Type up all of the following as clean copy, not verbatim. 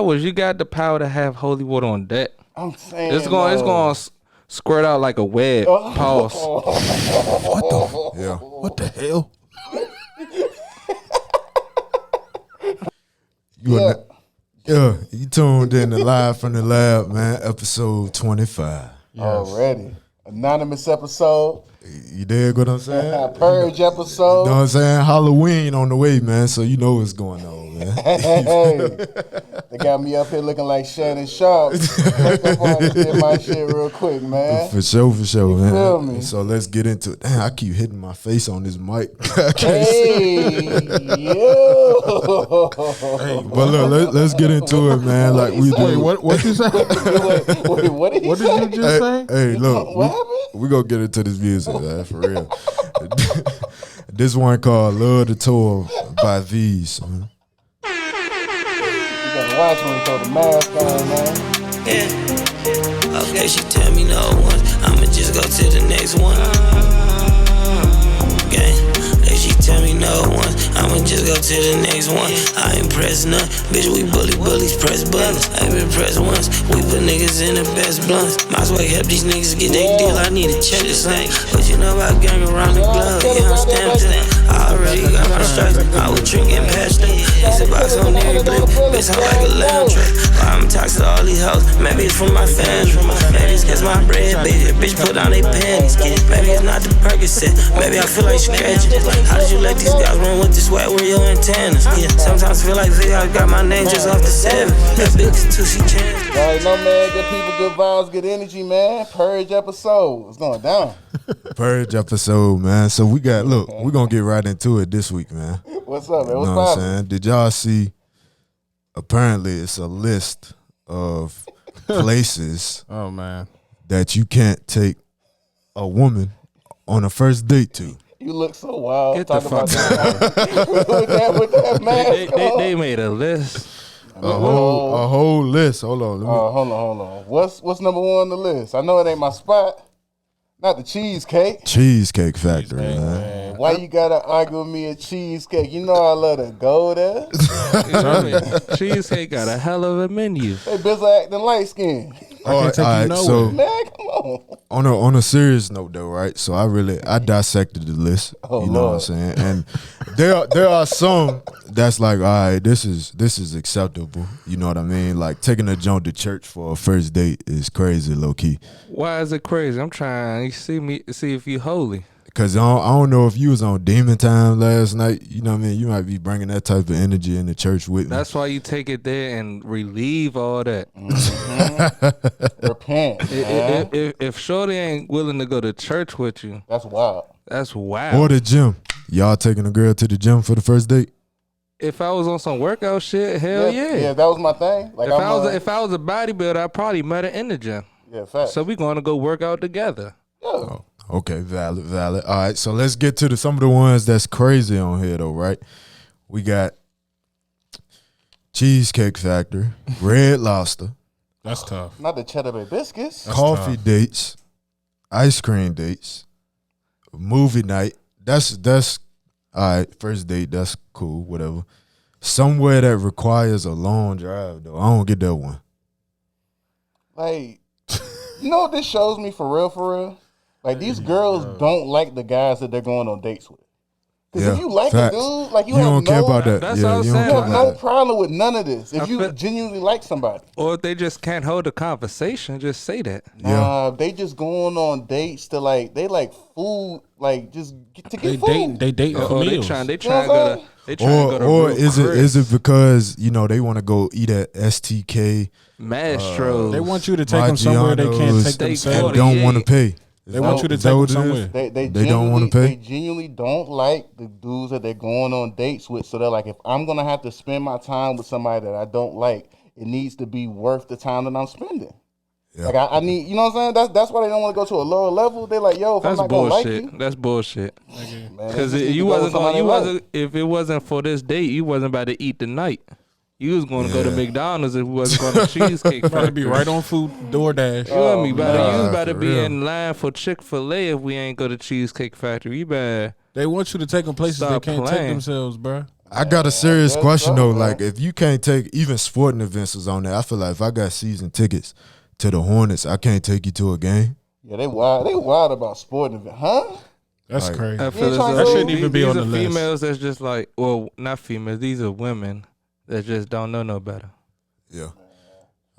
Was you got the power to have holy water on deck? I'm saying it's going to squirt out like a web. Pause. What the hell? You tuned in to Live from the Lab, man. Episode 25. Yes. Already. Anonymous episode. You dig what I'm saying? Purge episode. You know what I'm saying? Halloween on the way, man. So you know what's going on, man. Hey, they got me up here looking like Shannon Sharp. Makeup on to get my shit real quick, man. For sure, man. Feel me? So let's get into it. Damn, I keep hitting my face on this mic. Hey, but look, let's get into it, man. Like we do. What you say? Wait, what did he say? What did you just say? Hey, look, What happened? we gonna get into this music, man, for real. This one called "Love the Tour" by V's. Man. You gotta watch when he throw the mask on, man. Yeah. Okay, she tell me no once. I'ma just go to the next one. Gang. Hey, she tell me no once. I'ma just go to the next one. I ain't press none. Bitch, we bullies, press buttons. I ain't been pressed once. We put niggas in the best blunts. Might as well help these niggas get their deal. I need to check this thing. But you know about gang around the globe. You understand that? I already got my stripes. I was drinking past it. It's a box on every blip. Bitch, sound like a lamb truck. I'm toxic to all these hoes. Maybe it's from my fans. Maybe it's cause my bread big. Bitch, put on they panties. Maybe it's not the Percocet. Maybe I feel like scratching. How did you let these guys run with this sweat? Where your antennas? Yeah, sometimes I feel like Vic, I got my name just off the 7. That bitch is too, she changed. All right, no, man. Good people, good vibes, good energy, man. Purge episode. It's going down. Purge episode, man. So we're gonna get right into it this week, man. What's up, man? What's You know what I'm poppin'? saying? Did y'all see? Apparently, it's a list of places Oh man. that you can't take a woman on a first date to. You look so wild. Get the Talking about fuck that with that mask They made a list. A whole list. Hold on. Hold on. What's number one on the list? I know it ain't my spot. Not the cheesecake. Cheesecake Factory, man. Man, why you gotta argue with me at cheesecake? You know I love to go there. You know what I mean? Cheesecake got a hell of a menu. Hey, bitch acting light skinned. All can't take you nowhere. so Man, come on. on a serious note though, right? So I dissected the list. Oh, you know Lord. what I'm saying? And there are some that's like, all right, this is acceptable. You know what I mean? Like taking a jump to church for a first date is crazy, low key. Why is it crazy? I'm trying to see if you holy. Cause I don't know if you was on demon time last night. You know what I mean? You might be bringing that type of energy in the church with me. That's why you take it there and relieve all that. Repent, man. If Shorty ain't willing to go to church with you, That's wild. that's wild. Or the gym. Y'all taking a girl to the gym for the first date? If I was on some workout shit, hell yeah. Yeah, that was my thing. Like If I was a bodybuilder, I probably met her in the gym. yeah, facts. So we gonna go work out together. Oh, okay, valid. All right, so let's get to some of the ones that's crazy on here though, right? We got Cheesecake Factory, Red Lobster, That's tough. Not the Cheddar Bay biscuits. coffee dates, ice cream dates, movie night. That's all right. First date, that's cool. Whatever. Somewhere that requires a long drive though, I don't get that one. Like, you know what this shows me for real? Like, these girls don't like the guys that they're going on dates with. Because if you like facts. a dude, like you You have don't care about that. That's yeah, what I'm you saying. don't you care have about no that. problem with none of this. If I you feel- genuinely like somebody. Or if they just can't hold a conversation, just say that. Yeah. They just going on dates to they like food, like just to They get food. dating for Or they meals. trying to You know what I'm saying? go to Or Real is Chris, it because they want to go eat at STK Mastros? They want you to take them somewhere they can't Maggiano's take Steak themselves. and don't want to pay. They want you to Is take that them what it is? somewhere. They don't want to They pay. genuinely don't like the dudes that they're going on dates with. So they're like, if I'm gonna have to spend my time with somebody that I don't like, it needs to be worth the time that I'm spending. Yeah. Like I need, you know what I'm saying? That's why they don't want to go to a lower level. They're like, yo, if I'm That's not gonna like bullshit. you, That's bullshit. man, Because they just need you to go with wasn't somebody going. You they like. wasn't. If it wasn't for this date, you wasn't about to eat the night. You was going to go to Yeah. McDonald's if you wasn't going to Cheesecake About to Factory. be right on food DoorDash. You know me, brother. nah, You was about to for be real. in line for Chick-fil-A if we ain't go to Cheesecake Factory. You better. They want you to take them places Stop they can't take playing. themselves, bro. I got a serious guess question so, though. man. Like, if you can't take even sporting events is on there, I feel like if I got season tickets to the Hornets, I can't take you to a game. Yeah, they wild. They wild about sporting event, huh? That's Like, crazy. I feel as trying though to- shouldn't even be these on are the list. females that's just like, well, not females. These are women that just don't know no better. Yeah.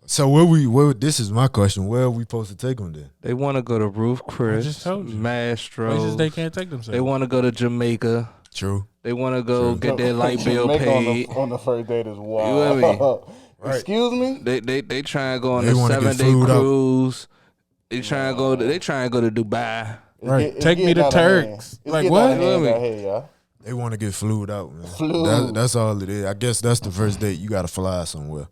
So where this is my question. Where are we supposed to take them then? They want to go to Ruth Chris, just told you. Mastros. Places they can't take themselves. They want to go to Jamaica. True. They want to go get their light bill Jamaica paid. on the first date is You wild. with Right. Excuse me? They try and go on They a wanna get 7-day flued out. cruise. They try and go. They try and go to Dubai. Right. Take me to Turks. Like, what? Hey, y'all. They want to get flued out, man. Flued. That's all it is. I guess that's the first date. You got to fly somewhere.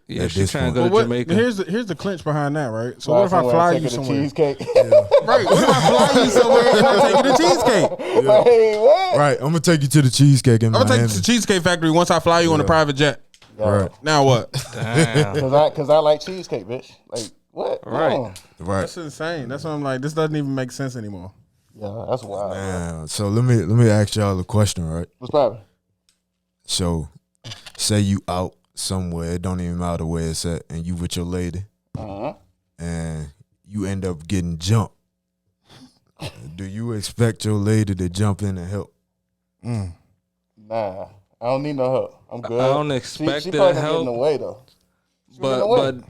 Yeah, At she this trying to point. go to Jamaica. Here's the clinch behind that, right? So what if I fly you somewhere? Cheesecake. Right. What if I fly you somewhere and I take you to cheesecake? Hey, what? Right. I'm gonna take you to the cheesecake in I'm gonna take Miami. you to Cheesecake Factory once I fly you on a private jet. Right. Now what? Damn. Cause I like cheesecake, bitch. Like what? Right. Come on. Right. That's insane. That's what I'm like. This doesn't even make sense anymore. Yeah, that's wild. Man, so let me ask y'all a question, right? What's poppin'? So, say you out somewhere, it don't even matter where it's at, and you with your lady, and you end up getting jumped. Do you expect your lady to jump in and help? Nah, I don't need no help. I'm good. I don't expect she her probably to gonna get in the help. way though. But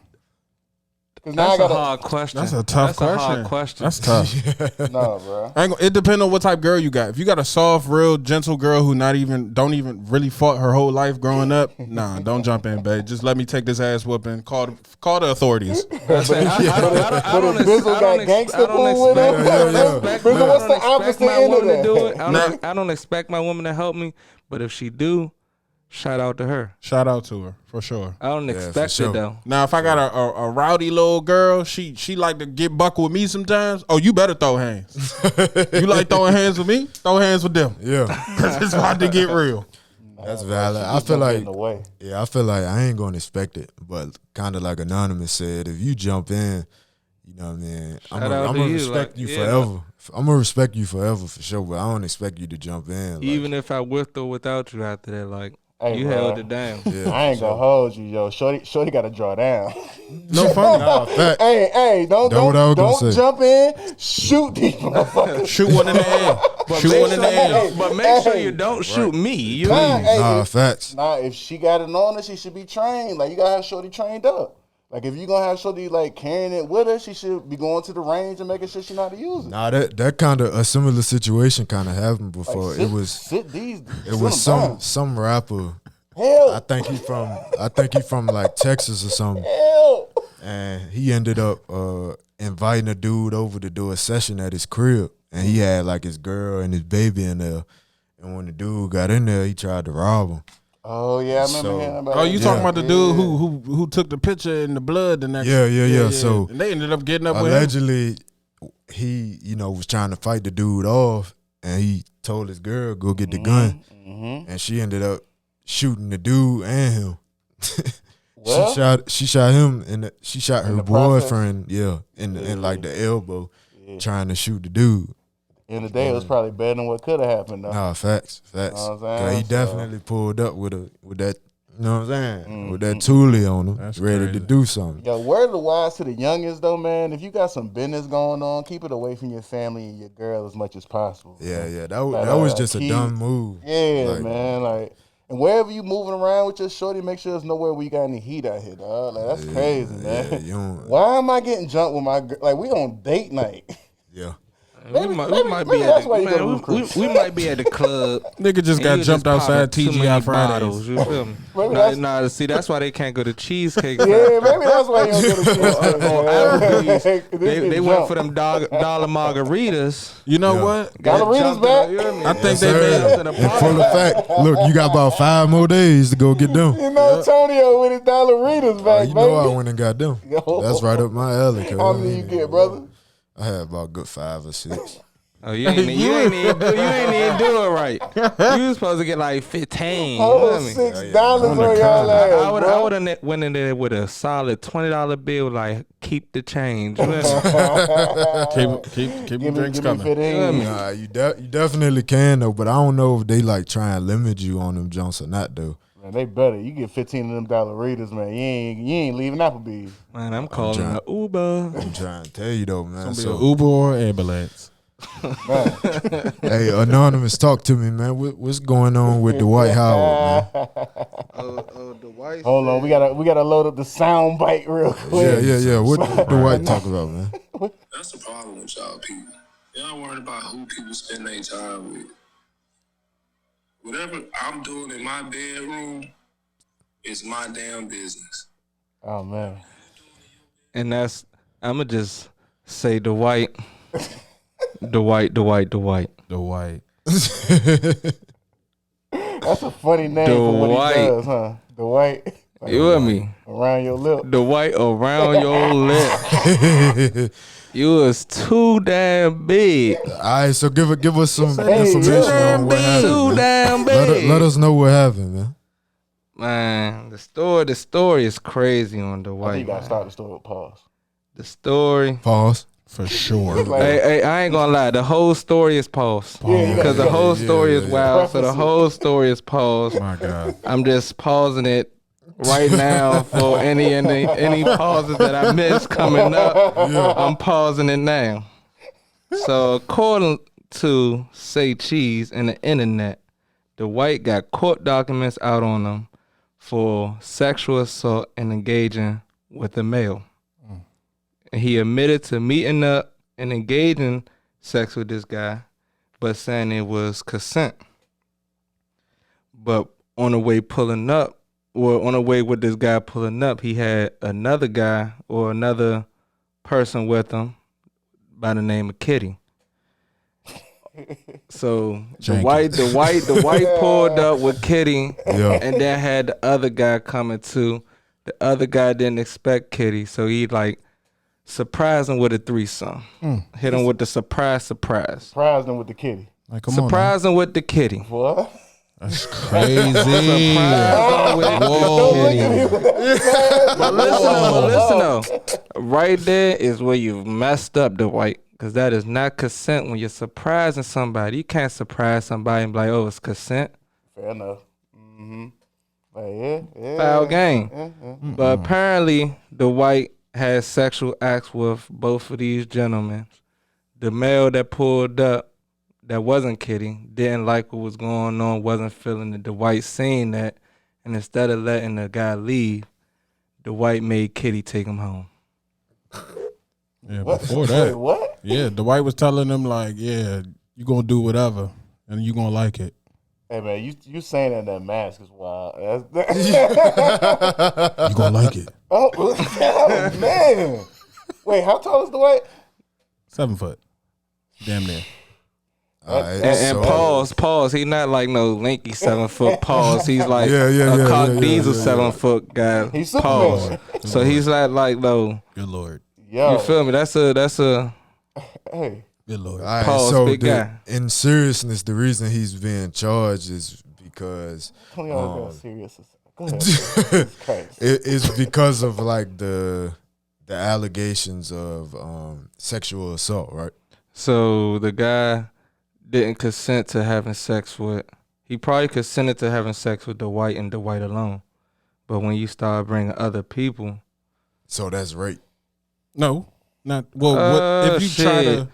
'Cause now I that's a gotta. hard question. That's a tough That's question. a hard question. That's tough. Nah, bro. It depends on what type of girl you got. If you got a soft, real gentle girl who don't even really fought her whole life growing up, nah, don't jump in, babe. Just let me take this ass whooping. Call the authorities. I don't Bizzle got gangster fool with him. Bizzle, what's the opposite end of that? do it. I don't expect my woman to help me, but if she do, shout out to her. Shout out to her for sure. I don't expect sure. it though. Now, if I got a rowdy little girl, she like to get buck with me sometimes. Oh, you better throw hands. You like throwing hands with me? Throw hands with them. Yeah, Cause it's about to get real. that's valid. She I just feel gonna get like, in the way. yeah, I feel like I ain't gonna expect it, but kind of like Anonymous said, if you jump in, you know what I mean, I'm Shout out to gonna you, respect like, you yeah. forever. I'm gonna respect you forever for sure, but I don't expect you to jump in. Like, Even if I with or without you after that, like Hey, you bro. held it down. yeah, I ain't gonna hold you, yo. Shorty got to draw down. No funny. fact. Hey, don't That's what I was gonna say. jump in. Shoot these motherfuckers. Shoot one in the air. Shoot one in the air. But make sure you don't shoot me. You Nah, hey, Nah, if- facts. Nah, if she got it on her, she should be trained. Like, you gotta have Shorty trained up. Like, if you gonna have Shorty, like, carrying it with her, she should be going to the range and making sure she know how to use it. Nah, that kind of a similar situation kind of happened before. Like, it was some rapper. Hell, I think he from like Texas or something, hell. and he ended up inviting a dude over to do a session at his crib, and he had like his girl and his baby in there. And when the dude got in there, he tried to rob him. Oh yeah, I remember So- hearing about Oh, that. you talking about the dude who took the picture in the blood the next? Yeah. So and they ended up getting up with him. allegedly, he was trying to fight the dude off, and he told his girl go get the gun, and she ended up shooting the dude and him. Well, she shot him and she shot her the boyfriend, in like the elbow, trying to shoot the dude. in the day, it was probably better than what could have happened, though. Nah, facts. Know what I'm 'Cause saying? he So- definitely pulled up with that, you know what I'm saying, with that toolie on him, That's ready crazy. to do something. Yo, word of the wise to the youngest, though, man. If you got some business going on, keep it away from your family and your girl as much as possible. Yeah. That was just a key- dumb move. Yeah, Like, man. Like, and wherever you moving around with your shorty, make sure there's nowhere where you got any heat out here, dog. Like, that's crazy, man. Yeah, you don't, Why am I getting jumped with my girl? Like, we on date night. yeah. We might be that's at why the, you go to man, Ruth Chris. we might be at the club. Nigga just and got you jumped pop outside too many TGI Fridays. bottles, you feel me? Maybe Nah, that's- see, that's why they can't go to Cheesecake. Yeah, maybe that's why you don't go to cheesecake, Applebee's, man. they went for them dollar margaritas. You know Yeah. what? Margaritas Jumped back? in, you hear me? I think Sir, they made in a in full effect. Look, you got about 5 more days to go get them. You know, Antonio with his dollaritas back, You know I baby. went and got them. Yo. That's right up my alley. How many you get, brother? I had about good 5 or 6. Oh, you ain't even do it right. You was supposed to get like 15. You know what I mean? $6 on y'all ass, I bro. would have went in there with a solid $20 bill, like keep the change. You know what I mean? Keep Give the drinks me coming. 15. Nah, you definitely can though, but I don't know if they like try and limit you on them Jones or not though. Man, they better. You get 15 of them dollar readers, man. You ain't leaving Applebee's. Man, I'm calling an Uber. I'm trying to tell you though, man. It's So, gonna be an Uber or ambulance. hey, Anonymous, talk to me, man. What's going on with Dwight Howard, man? Dwight. Hold on, we gotta load up the sound bite real quick. Yeah. What Dwight talk about, man? That's the problem with y'all people. Y'all worried about who people spend their time with. Whatever I'm doing in my bedroom is my damn business. Oh man, And I'ma just say Dwight. Dwight. that's a funny name for what he Dwight. does, huh? Dwight. You with me? Around your lip. Dwight around your lip. You was too damn big. All right, so give us some information Too on what too happened. damn Man. big. Let us know what happened, man. Man, the story is crazy on I think Dwight. you gotta Man. start the story with pause. The story. Pause. For sure. Like, Hey, I ain't gonna lie. The whole story is paused. Yeah, you Because the gotta- whole story is yeah. wild. So the Preface it. whole story is paused. My God. I'm just pausing it right now for any pauses that I missed coming up. I'm pausing it now. So according to Say Cheese and the internet, Dwight got court documents out on him for sexual assault and engaging with a male. And he admitted to meeting up and engaging sex with this guy, but saying it was consent. But on the way pulling up, or on the way with this guy pulling up, he had another guy or another person with him by the name of Kitty. So the white pulled up with Kitty, Yeah. and then had the other guy coming too. The other guy didn't expect Kitty, so he like surprised him with a threesome. Hit him with the surprise. surprised them with the kitty. Like, come on. Surprise him with the Kitty. What? That's crazy. Surprise him with Whoa. the Kitty. But listen though. Right there is where you've messed up, Dwight. Because that is not consent when you're surprising somebody. You can't surprise somebody and be like, oh, it's consent. Fair enough. Mm-hmm. Like, yeah. Foul game. Yeah. But apparently, Dwight had sexual acts with both of these gentlemen. The male that pulled up, that wasn't Kitty, didn't like what was going on, wasn't feeling it. Dwight seen that, and instead of letting the guy leave, Dwight made Kitty take him home. Yeah, What? before Wait, that. what? Yeah, Dwight was telling them like, yeah, you gonna do whatever and you gonna like it. Hey man, you saying that mask is wild. You gonna like it. Oh man. Wait, how tall is Dwight? 7 foot. Damn near. All right, And pause. He not like no lanky 7 foot pause. He's like a Cock Diesel 7 foot guy. He's Pause. Superman. So he's like no. Good Lord. Yo. You feel me? That's a Hey. Good Lord. All right, Pause, so big guy. in seriousness, the reason he's being charged is because Tony always got serious. Go ahead. Jesus Christ. it's because of like the allegations of sexual assault, right? So the guy didn't consent to having sex with. He probably consented to having sex with Dwight and Dwight alone. But when you start bringing other people, So that's rape. No. Not what if you try shit. to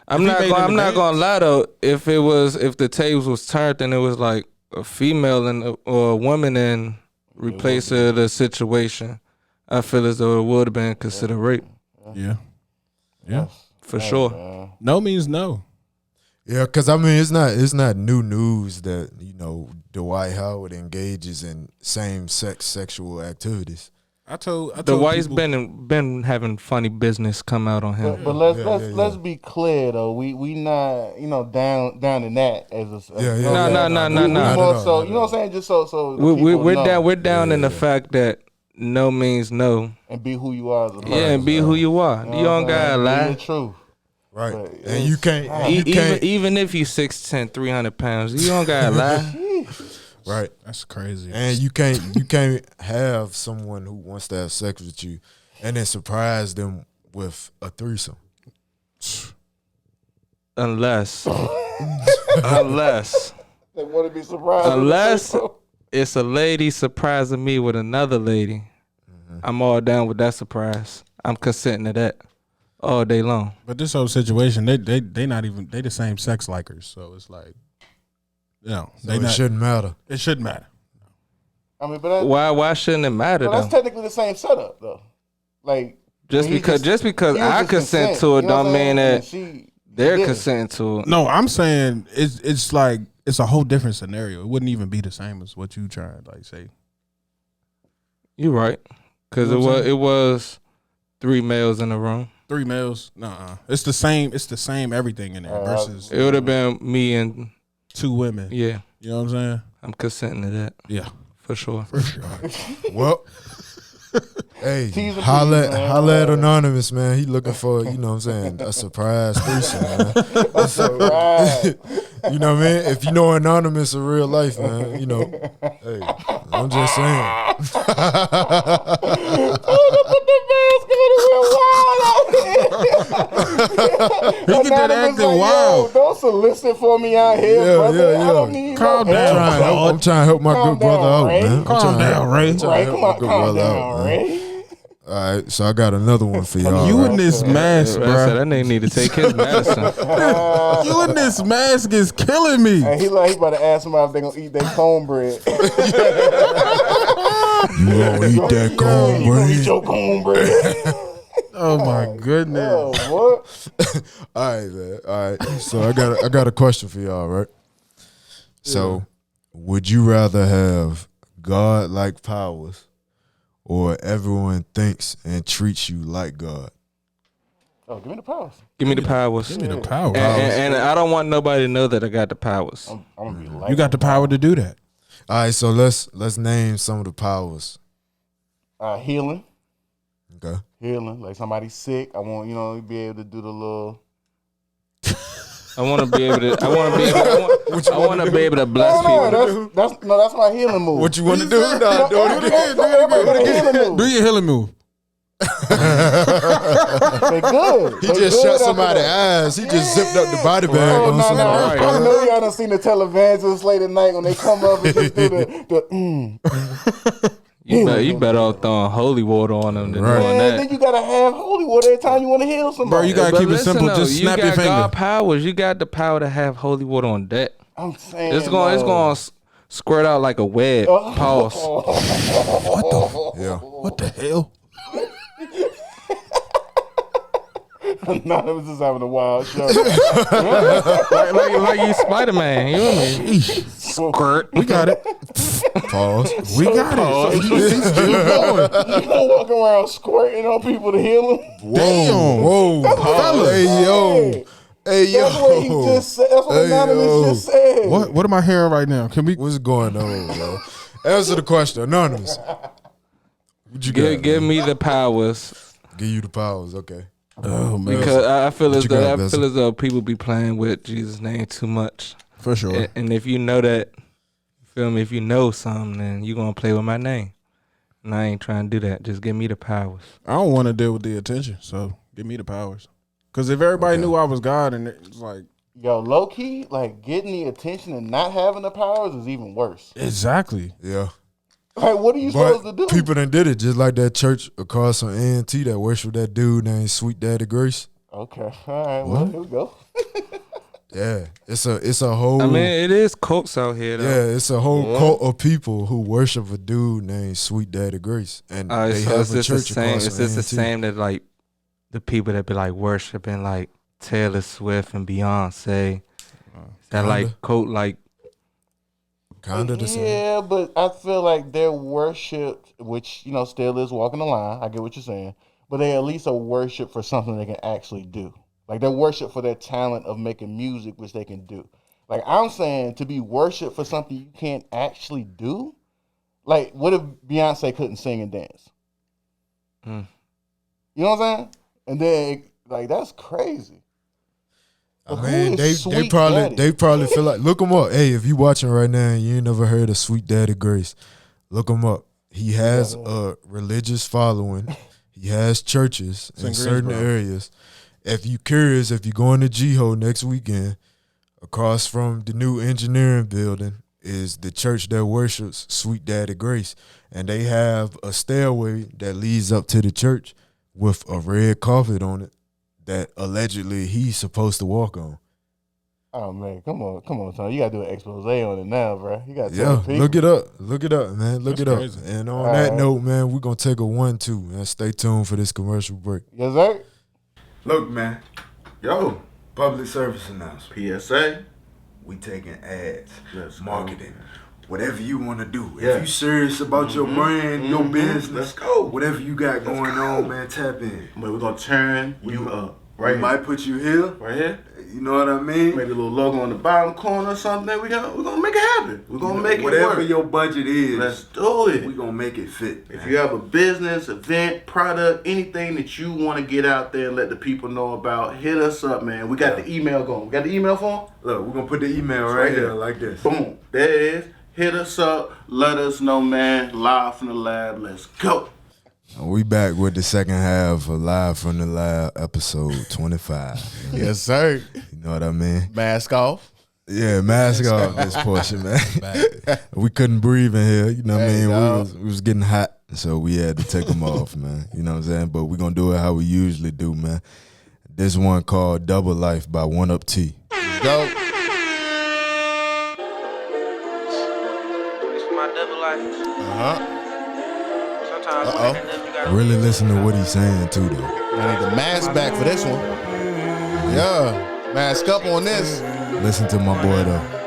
I'm If he not made gonna, an I'm not advance? gonna lie though. If the tables was turned and it was like a female or a woman and replace the situation, I feel as though it would have been considered rape Yeah. Yeah. for sure. Man. No means no. Yeah, because I mean, it's not new news that Dwight Howard engages in same-sex sexual activities. I told Dwight's people, been having funny business come out on him. But let's be clear though. We not down in that as a No. more so, you know what I'm saying? Just so the people We're know we're down in the fact that no means no. and be who you are as a person. Yeah, and be who you are. You don't gotta Be lie. the truth. Right. But And you can't. You can't. Even if you 6'10", 300 pounds, you don't gotta lie. Right. That's crazy. And you can't have someone who wants to have sex with you and then surprise them with a threesome. Unless they want to be surprised. unless it's a lady surprising me with another lady, I'm all down with that surprise. I'm consenting to that all day long. But this whole situation, they not even they the same sex likers, so it's like, It shouldn't matter. It shouldn't matter. I mean, but Why shouldn't it matter that's though? technically the same setup though. Like Just he because he was I just consent to it you know what don't I'm mean saying? that And they're did it. consenting to it. No, I'm saying it's like it's a whole different scenario. It wouldn't even be the same as what you trying to like say. You're right, because You know what I'm it was 3 males in the room. 3 males, it's the same. It's the same everything in there versus It would have been me and 2 women. yeah. You know what I'm saying? I'm consenting to that Yeah, for sure. for sure. Well, hey, T's and holla P's, man. at Anonymous, man. He looking for, you know what I'm saying, a surprise threesome, man. That's right. You know what I mean? If you know Anonymous in real life, man, you know, hey, I'm just saying. He get that acting wild. Don't solicit for me out here, Yeah, brother. yeah, I don't yeah. need Calm no down, help. I'm trying to help my Calm good brother down, out, Ray. man. I'm Calm trying to down, help- Ray. I'm trying to Right, help come my on, good calm brother down, out, man. Ray. All right, so I got another one for y'all. You right? in this mask, I said bro. that nigga need to take his medicine. You in this mask is killing me. And he about to ask somebody if they gonna eat their cornbread. You gonna eat that You gonna eat cornbread? your cornbread? Oh my goodness. Oh, what? All right, man. All right. So I got a question for y'all, right? So, would you rather have God-like powers, or everyone thinks and treats you like God? Oh, give me the powers. Give me the powers. Give me the power. And I don't want nobody to know that I got the powers. I'm gonna be like You got the power to do that. All right, so let's name some of the powers. healing. Okay. Healing. Like somebody's sick. I want, be able to do the little. I want to be able to. I want to be able to bless people. That's my healing move. What you want to do? Nah, do it again. Everybody got a healing move. Do your healing move. They good. He They just good shut after somebody's that. eyes. He just zipped up the body bag Oh, on no. somebody. I know y'all done seen the televangelists late at night when they come up and just do the You better off throwing holy water on them than Right. doing Man, then that. you gotta have holy water every time you want to heal somebody. Bro, you gotta But keep it listen, simple. though, Just snap you your got finger. God powers. You got the power to have holy water on deck. I'm saying It's going to squirt out like a web. Pause. Yeah. What the hell? Anonymous is having a wild show. like you Spider-Man. You know what I mean? Squirt. We got it. Pause. We got it. He's still going. You don't walk around squirting on people to heal them. Damn. Whoa. Fellas. Hey, yo. Hey, yo. That's what he just said. That's what Hey, Anonymous yo. just said. What am I hearing right now? Can we? What's going on, bro? Answer the question. Anonymous. What you got? Give man? me the powers. Give you the powers. Okay. Oh man, Because I feel as you got, though people be playing with Jesus' name too much. for sure. And if you know that, feel me, if you know something, then you going to play with my name. And I ain't trying to do that. Just give me the powers. I don't want to deal with the attention, so give me the powers. Because if everybody knew I was God, and it's like Yo, low key, like getting the attention and not having the powers is even worse. exactly. Yeah. Like, what are you supposed to do? People done did it just like that church across on A&T that worshiped that dude named Sweet Daddy Grace. Okay, all right, well, here we go. Yeah, it's a whole. I mean, it is cults out here, though. yeah, it's a whole cult of people who worship a dude named Sweet Daddy Grace, and they So have it's a just the church same. across It's on just the A&T. same that like the people that be like worshiping like Taylor Swift and Beyonce. That like cult like. Kinda the same. Yeah, but I feel like their worship, which still is walking the line. I get what you're saying, but they at least are worship for something they can actually do. Like they're worship for their talent of making music, which they can do. Like I'm saying, to be worship for something you can't actually do. Like, what if Beyonce couldn't sing and dance? Mm. You know what I'm saying? And then, like, that's crazy. I Who mean, is they Sweet probably Daddy? feel like, look him up. Hey, if you watching right now and you ain't never heard of Sweet Daddy Grace, look him up. He has a religious following. He has churches in certain areas. If you curious, if you going to G-Ho next weekend, across from the new engineering building is the church that worships Sweet Daddy Grace. And they have a stairway that leads up to the church with a red carpet on it that allegedly he's supposed to walk on. Oh man, come on, Tom. You gotta do an expose on it now, bro. You gotta tell the people. Look it up, man. Look it up. And on that note, man, we're gonna take a 1-2 and stay tuned for this commercial break. Yes, sir. Look, man. Yo, public service announcement. PSA. We taking ads, Let's marketing, go. whatever you want to do. Yeah. If you serious about your brand, your business, Let's go. whatever you got going on, man, tap in. We're gonna turn you up. We might put you here. Right here. You know what I mean? Maybe a little logo on the bottom corner or something. We're gonna make it happen. We're gonna make it whatever work. your budget is. Let's do it. We gonna make it fit. If you have a business, event, product, anything that you want to get out there and let the people know about, hit us up, man. We got the email going. We got the email for them? Look, we're gonna put the email It's right here like this. Boom. There it is. Hit us up. Let us know, man. Live from the lab. Let's go. We back with the second half of Live from the Lab, episode 25. Yes, sir. You know what I mean? Mask off. Yeah, mask off this portion, man. We couldn't breathe in here. You know what I mean? We was getting hot, so we had to take them off, man. You know what I'm saying? But we going to do it how we usually do, man. This one called Double Life by 1UP T. Let's go. It's my double life. Sometimes Really listen to what he's saying, too, though. I need the mask back for this one. Yeah. Mask up on this. Listen to my boy, though.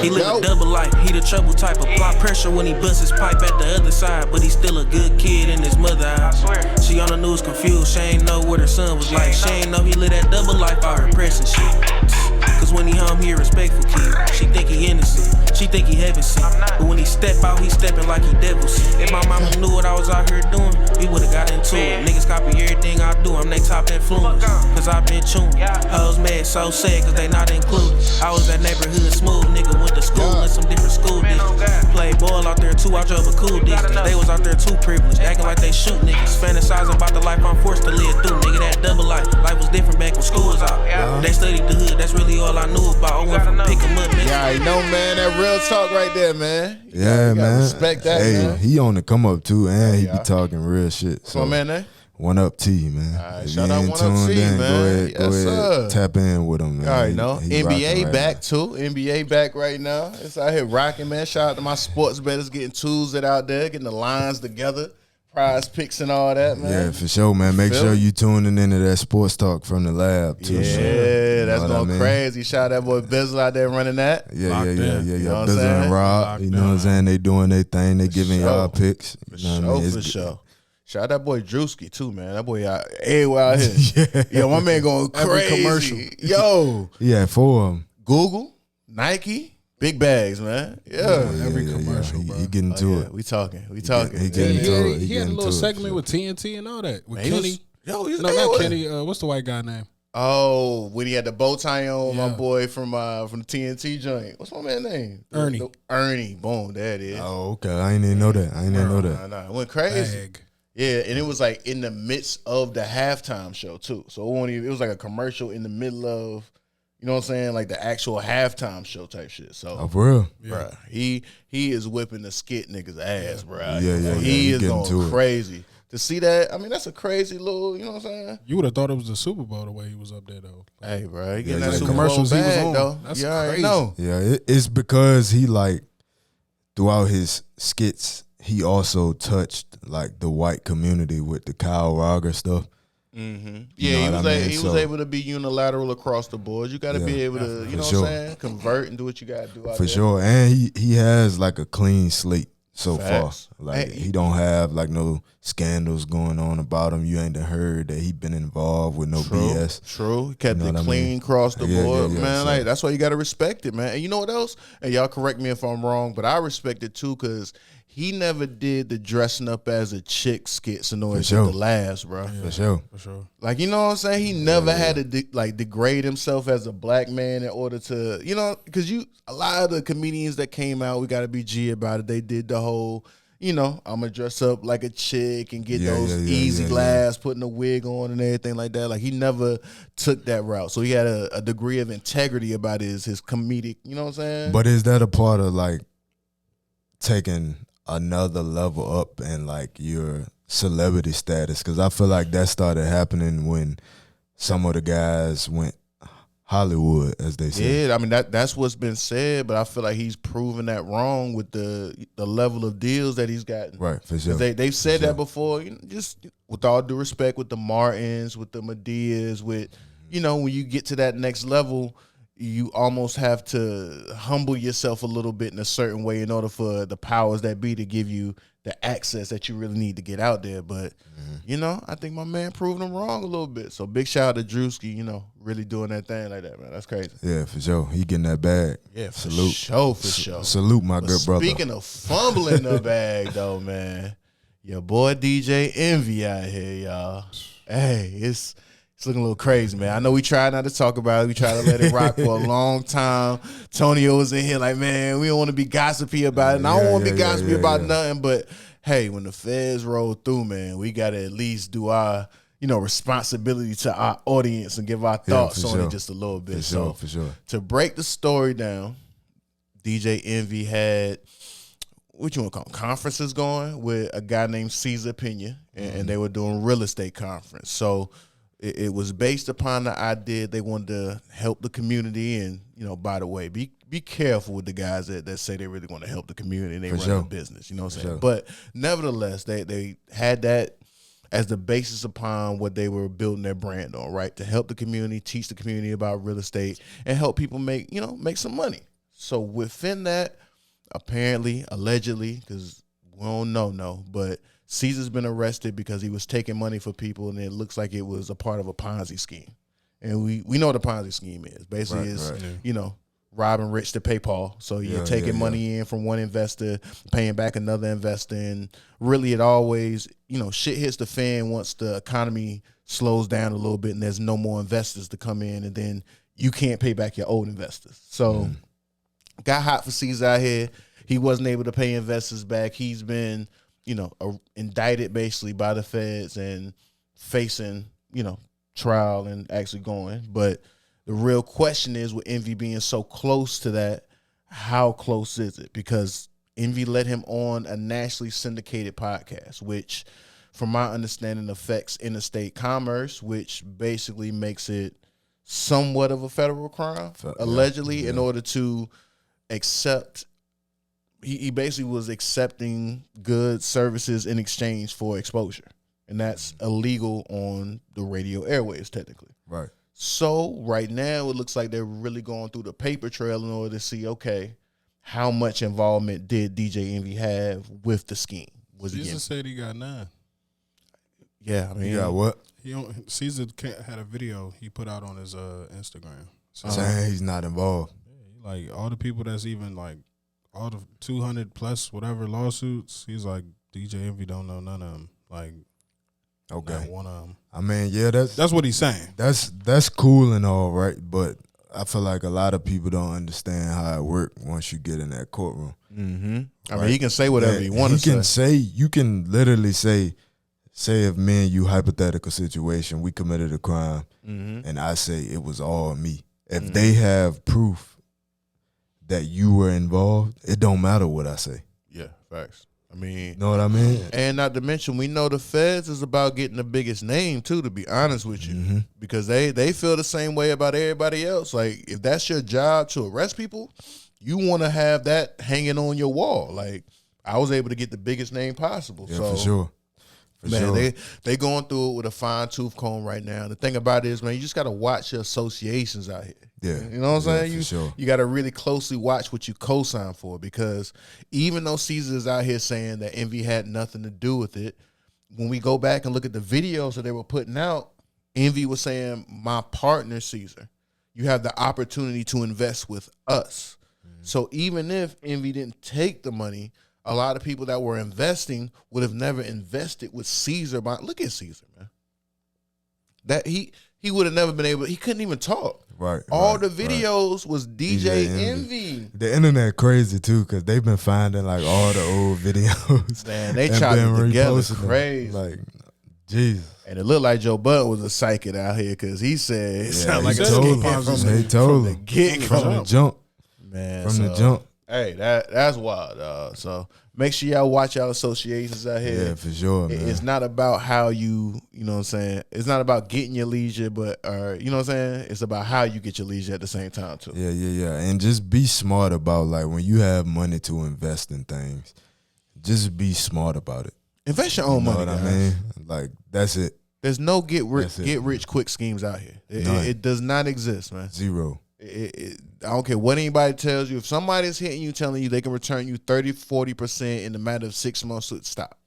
He live a double life, he the trouble type. Apply pressure when he busts his pipe at the other side. But he still a good kid in his mother eye. She on the news confused, she ain't know what her son was like. She ain't know he live that double life out her pressing shit. Cause when he home, he a respectful kid. She think he innocent, she think he heaven sent. But when he step out, he stepping like he devil sent. If my mama knew what I was out here doing, we would've got into it. Niggas copy everything I do, I'm they top influence. Cause I been tuned. Hoes mad so sad cause they not included. I was that neighborhood smooth nigga, went to school in some different school districts. Played ball out there too, I drove a cool distance. They was out there too privileged, acting like they shoot niggas. Fantasizing about the life I'm forced to live through. Nigga, that double life. Life was different back when school was out. They studied the hood, that's really all I knew about. I went from pick 'em up, nigga. Yeah, you know, man, that real talk right there, man. Yeah, you gotta man. respect that, man. He on the come up, too, and he be talking real shit. So, my man, there? 1UP T, man. All right, If shout you out ain't 1UP T, tuned in, man. Go ahead, tap in with him, man. All right, no. He rocking NBA right back now. too. NBA back right now. It's out here rocking, man. Shout out to my sports bettors getting Tuesday out there, getting the lines together, prize picks and all that, man. Yeah, for sure, man. Make sure you tuning into that sports talk from the lab, too. Yeah, that's know what going I mean? crazy. Shout out that boy Bizzle out there running that. Yeah. know what I'm Bizzle saying? and Rob, you know what I'm saying? They doing their thing. They giving y'all picks. You know what I mean? For sure. Shout out that boy Drewski too, man. That boy out everywhere out here. Yo, my man going crazy. commercial. Yo, Yeah, 4 of them. Google, Nike, big bags, man. Yeah. Every commercial, bro. He getting to Yeah, it. we talking. He getting to it. He had a getting little to it. segment with TNT and all that. With Man, he was- Kenny. He's No, not Kenny. What's the white guy name? Oh, when he had the bow tie on, my Yeah. boy from the TNT joint. What's my man's name? Ernie. Ernie. Boom, there it is. Oh, okay. I ain't even know that. Nah, it went crazy. Bag. Yeah, and it was like in the midst of the halftime show too. So it was like a commercial in the middle of, you know what I'm saying, like the actual halftime show type shit. So, Oh, for real? bruh, he is whipping the skit niggas ass, bruh. Yeah, He is getting to going it. crazy. To see that, I mean, that's a crazy little, you know what I'm saying? You would have thought it was the Super Bowl the way he was up there though. Hey, bruh, he getting Yeah, that the Super Bowl commercials he was bag, on, though. that's You already crazy. know. Yeah, it's because he, like, throughout his skits, he also touched, like, the white community with the Kyle Rogers stuff. Mm-hmm. You Yeah, know what I mean? he was So- able to be unilateral across the board. You got to be able to, you know sure. what I'm saying, convert and do what you got to do out For there. sure. And he has, like, a clean slate so Facts. far. Like, Hey, he don't have, like, no scandals going on about him. You ain't done heard that he been involved with no BS. True. He kept You know it what I clean mean? across the Yeah, board, yeah, man. so- Like that's why you got to respect it, man. And you know what else? And y'all correct me if I'm wrong, but I respect it too because he never did the dressing up as a chick skits in order For sure. to last, bro. For sure. For sure. Like, you know what I'm saying? He never had to degrade himself as a black man in order to, because a lot of the comedians that came out, we got to be G about it. They did the whole, I'm going to dress up like a chick and get those easy glass, putting a wig on and everything like that. Like, he never took that route. So he had a degree of integrity about his comedic, you know what I'm saying? But is that a part of like taking another level up in like your celebrity status? Because I feel like that started happening when some of the guys went Hollywood, as they say. Yeah, I mean that's what's been said, but I feel like he's proven that wrong with the level of deals that he's gotten. Right, for sure. They've said that before. Just with all due respect, with the Martins, with the Medeas, with when you get to that next level, you almost have to humble yourself a little bit in a certain way in order for the powers that be to give you the access that you really need to get out there. But, I think my man proved him wrong a little bit. So big shout out to Drewski, really doing that thing like that, man. That's crazy. Yeah, for sure. He getting that bag. Yeah, for Salute. sure. Salute, my But good brother. Speaking of fumbling the bag, though, man, your boy DJ Envy out here, y'all. Hey, it's looking a little crazy, man. I know we tried not to talk about it. We tried to let it rock for a long time. Tonio was in here like, man, we don't want to be gossipy about it. And I don't want to be gossipy about nothing. But, hey, when the feds roll through, man, we got to at least do our, responsibility to our audience and give our thoughts on it just a little bit. For sure. To break the story down, DJ Envy had, what you want to call them, conferences going with a guy named Cesar Pena, and they were doing real estate conference. So it was based upon the idea they wanted to help the community. And, by the way, be careful with the guys that say they really want to help the community and they run a business. You know what I'm saying? Sure. But nevertheless, they had that as the basis upon what they were building their brand on, right? To help the community, teach the community about real estate, and help people make some money. So within that, apparently, allegedly, because we don't know, but Caesar's been arrested because he was taking money for people, and it looks like it was a part of a Ponzi scheme. And we know what a Ponzi scheme is. Basically, robbing rich to pay Paul. So you're taking money in from one investor, paying back another investor, and really it always, shit hits the fan once the economy slows down a little bit and there's no more investors to come in, and then you can't pay back your old investors. So got hot for Caesar out here. He wasn't able to pay investors back. He's been indicted basically by the feds and facing, trial and actually going. But the real question is, with Envy being so close to that, how close is it? Because Envy let him on a nationally syndicated podcast, which, from my understanding, affects interstate commerce, which basically makes it somewhat of a federal crime, allegedly, in order to accept. He basically was accepting goods, services in exchange for exposure. And that's illegal on the radio airwaves, technically. Right. So right now, it looks like they're really going through the paper trail in order to see, okay, how much involvement did DJ Envy have with the scheme? Caesar said he got 9. Yeah, I mean, He got what? Caesar had a video he put out on his Instagram. So, Saying he's not involved. like all the people that's even like all the 200 plus whatever lawsuits, he's like, DJ Envy don't know none of them. Like, Okay. not one of them. I mean, yeah, that's what he's saying. That's cool and all right, but I feel like a lot of people don't understand how it works once you get in that courtroom. Mm-hmm. I mean, he can say whatever he wants to say. You can literally say if me and you, hypothetical situation, we committed a crime, and I say it was all me. If they have proof that you were involved, it don't matter what I say. Yeah, facts. I mean, Know what I mean? and not to mention, we know the feds is about getting the biggest name too, to be honest with you, because they feel the same way about everybody else. Like, if that's your job to arrest people, you want to have that hanging on your wall. Like, I was able to get the biggest name possible. Yeah, so, for sure. Man, they going through it with a fine tooth comb right now. The thing about it is, man, you just got to watch your associations out here. Yeah. You know what I'm saying? For sure. You got to really closely watch what you co-sign for, because even though Caesar is out here saying that Envy had nothing to do with it, when we go back and look at the videos that they were putting out, Envy was saying, my partner, Caesar, you have the opportunity to invest with us. So even if Envy didn't take the money, a lot of people that were investing would have never invested with Caesar. Look at Caesar, man. That he would have never been able. He couldn't even talk. Right. All the videos was DJ Envy. The internet crazy too, because they've been finding like all the old videos. Man, they chopped it together crazy. Like, Jesus. And it looked like Joe Budden was a psychic out here because he said it sounded like he a told skit him. from They told the him. get From the jump. Man, From the jump. Hey, that's wild, dog. So make sure y'all watch y'all associations out here. Yeah, for sure, man. It's not about how you know what I'm saying? It's not about getting your leisure, but you know what I'm saying? It's about how you get your leisure at the same time too. Yeah. And just be smart about like when you have money to invest in things, just be smart about it. Invest your own money, What guys. I mean? Like that's it. There's no get rich quick schemes out here. It does not exist, man. Zero. I don't care what anybody tells you. If somebody's hitting you, telling you they can return you 30-40% in a matter of 6 months, stop.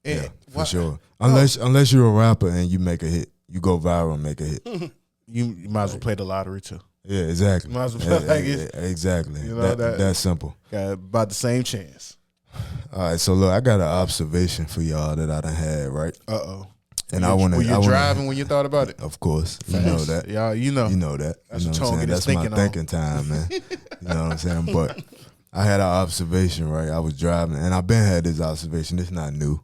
Yeah, for sure. Unless you're a rapper and you make a hit, you go viral and make a hit. You might as well play the lottery too. Yeah, exactly. Might as well play exactly. You know, that's simple. Got about the same chance. All right, so look, I got an observation for y'all that I done had, right? And I want to. Were you driving when you thought about it? Of course, you know that. Y'all, you know that. That's you know what what I'm saying? That's my thinking time, man. You know what I'm saying? But I had an observation, right? I was driving, and I've been had this observation. It's not new.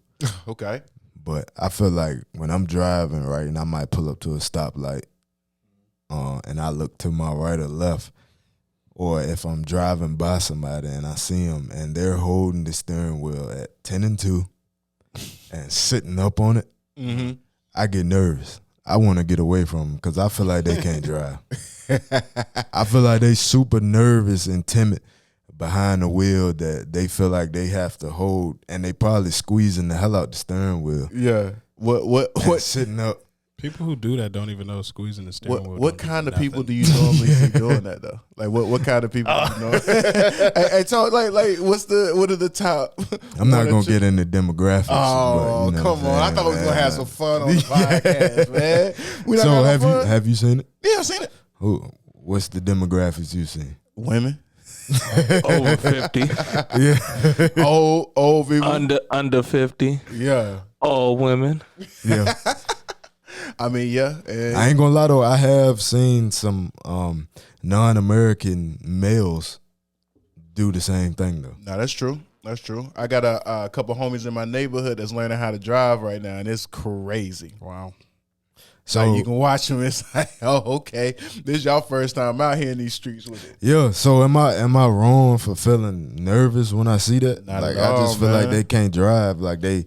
Okay. But I feel like when I'm driving, right, and I might pull up to a stoplight, and I look to my right or left, or if I'm driving by somebody and I see them and they're holding the steering wheel at 10 and 2 and sitting up on it, I get nervous. I want to get away from them because I feel like they can't drive. I feel like they super nervous and timid behind the wheel that they feel like they have to hold, and they probably squeezing the hell out the steering wheel. Yeah. What sitting up? People who do that don't even know squeezing the steering wheel. What kind of people do you normally see doing that though? Like what kind of people do you know? Hey, talk like what are the top? I'm not gonna get into demographics. Oh, but, come on! I thought we was gonna have some fun on the podcast, man. We not so fun? have you seen it? Yeah, I've seen it. What's the demographics you seen? Women. Over 50. Yeah. Old people. Under 50. Yeah. All women. Yeah. I mean, yeah. I ain't gonna lie though, I have seen some non-American males do the same thing though. No, that's true. That's true. I got a couple homies in my neighborhood that's learning how to drive right now, and it's crazy. Wow. So like you can watch them. It's like, oh, okay, this is y'all first time out here in these streets with it. Yeah. So am I wrong for feeling nervous when I see that? Not like at all, I just feel man. like they can't drive. Like they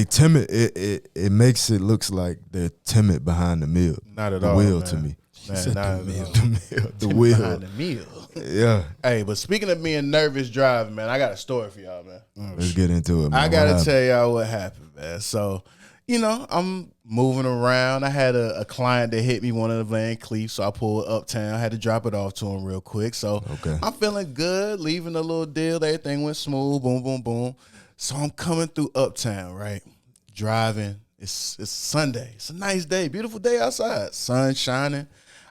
timid. It makes it looks like they're timid behind the wheel. Not at the all. wheel Man. to me. Man, not at all. The wheel. Behind the meal. Yeah. Hey, but speaking of being nervous driving, man, I got a story for y'all, man. Let's get into it, man. I gotta tell y'all what happened, man. So, you know, I'm moving around. I had a client that hit me one of the Van Cleef, so I pulled uptown. I had to drop it off to him real quick. So I'm feeling good, leaving a little deal. Everything went smooth, boom, boom, boom. So I'm coming through uptown, right? Driving. It's Sunday. It's a nice day, beautiful day outside. Sun shining.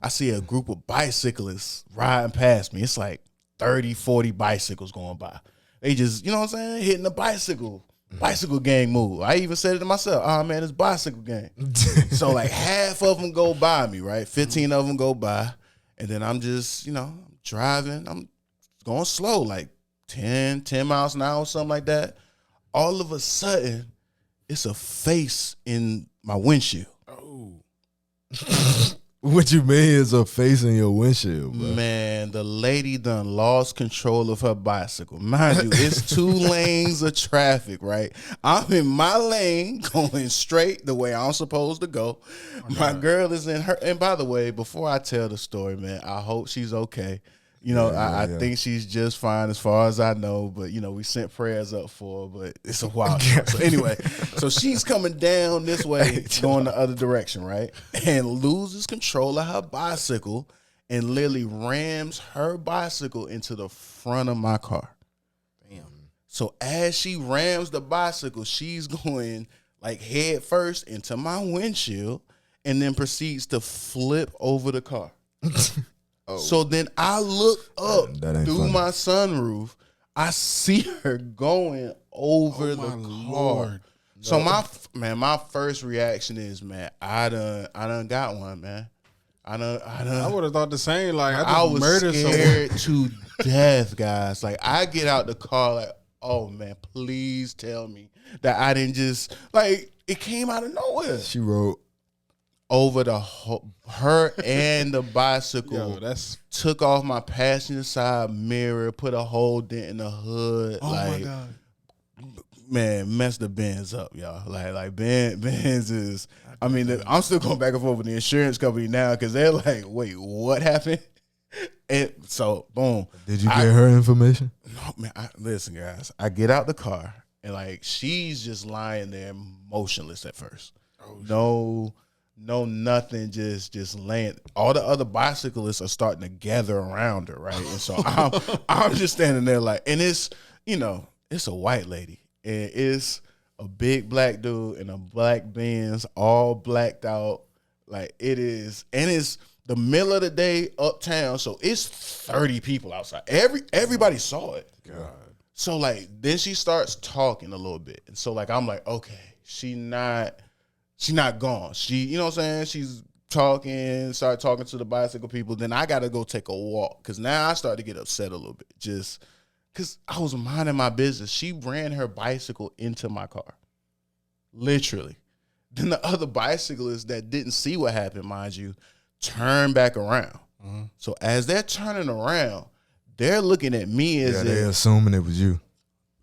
I see a group of bicyclists riding past me. It's like 30, 40 bicycles going by. They just, you know what I'm saying, hitting the bicycle gang move. I even said it to myself, oh man, it's bicycle gang. So like half of them go by me, right? 15 of them go by. And then I'm just, you know, driving. I'm going slow, like 10 miles an hour, something like that. All of a sudden, it's a face in my windshield. Oh. What you mean is a face in your windshield, bro? Man, the lady done lost control of her bicycle. Mind you, it's 2 lanes of traffic, right? I'm in my lane going straight the way I'm supposed to go. My girl is in her. And by the way, before I tell the story, man, I hope she's okay. You know, I think she's just fine as far as I know, but, you know, we sent prayers up for her, but it's a wild story. So anyway, so she's coming down this way, going the other direction, right? And loses control of her bicycle and literally rams her bicycle into the front of my car. Damn. So as she rams the bicycle, she's going like head first into my windshield and then proceeds to flip over the car. Oh. So then I look up through my sunroof. I see her going over the car. Lord. So my first reaction is, man, I done got one, man. I would have thought the same. Like I was murdered scared someone. to death, guys. Like I get out the car, like, oh man, please tell me that I didn't just like it came out of nowhere. She wrote Over the her and the bicycle. Yo, that's took off my passenger side mirror, put a whole dent in the hood. my God. Man, messed the Benz up, y'all. Like Benz is. I mean, I'm still going back and forth with the insurance company now because they're like, wait, what happened? And so, boom. Did you get her information? No, man. Listen, guys. I get out the car and like she's just lying there motionless at first. No, nothing. Just laying. All the other bicyclists are starting to gather around her, right? And so I'm just standing there like, and it's it's a white lady. And it's a big black dude in a black Benz, all blacked out. Like it is, and it's the middle of the day uptown, so it's 30 people outside. Everybody saw it. God. So like then she starts talking a little bit. And so like I'm like, okay, she not gone. She, you know what I'm saying? She's started talking to the bicycle people. Then I gotta go take a walk. Cause now I start to get upset a little bit. Just because I was minding my business. She ran her bicycle into my car. Literally. Then the other bicyclists that didn't see what happened, mind you, turned back around. Mm-hmm. So as they're turning around, they're looking at me as they assuming it was you.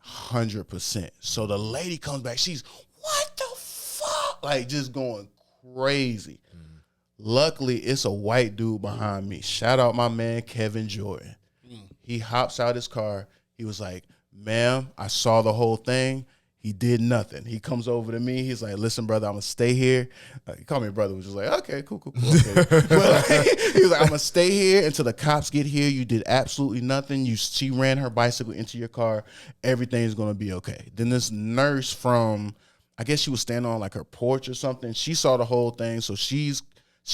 100%. So the lady comes back. She's, what the fuck? Like just going crazy. Mm-hmm. Luckily, it's a white dude behind me. Shout out my man, Kevin Jordan. He hops out his car. He was like, ma'am, I saw the whole thing. He did nothing. He comes over to me. He's like, listen, brother, I'm going to stay here. He called me brother, which was like, okay, cool. Okay. But he was like, I'm going to stay here until the cops get here. You did absolutely nothing. She ran her bicycle into your car. Everything's going to be okay. Then this nurse from, I guess she was standing on like her porch or something. She saw the whole thing. So she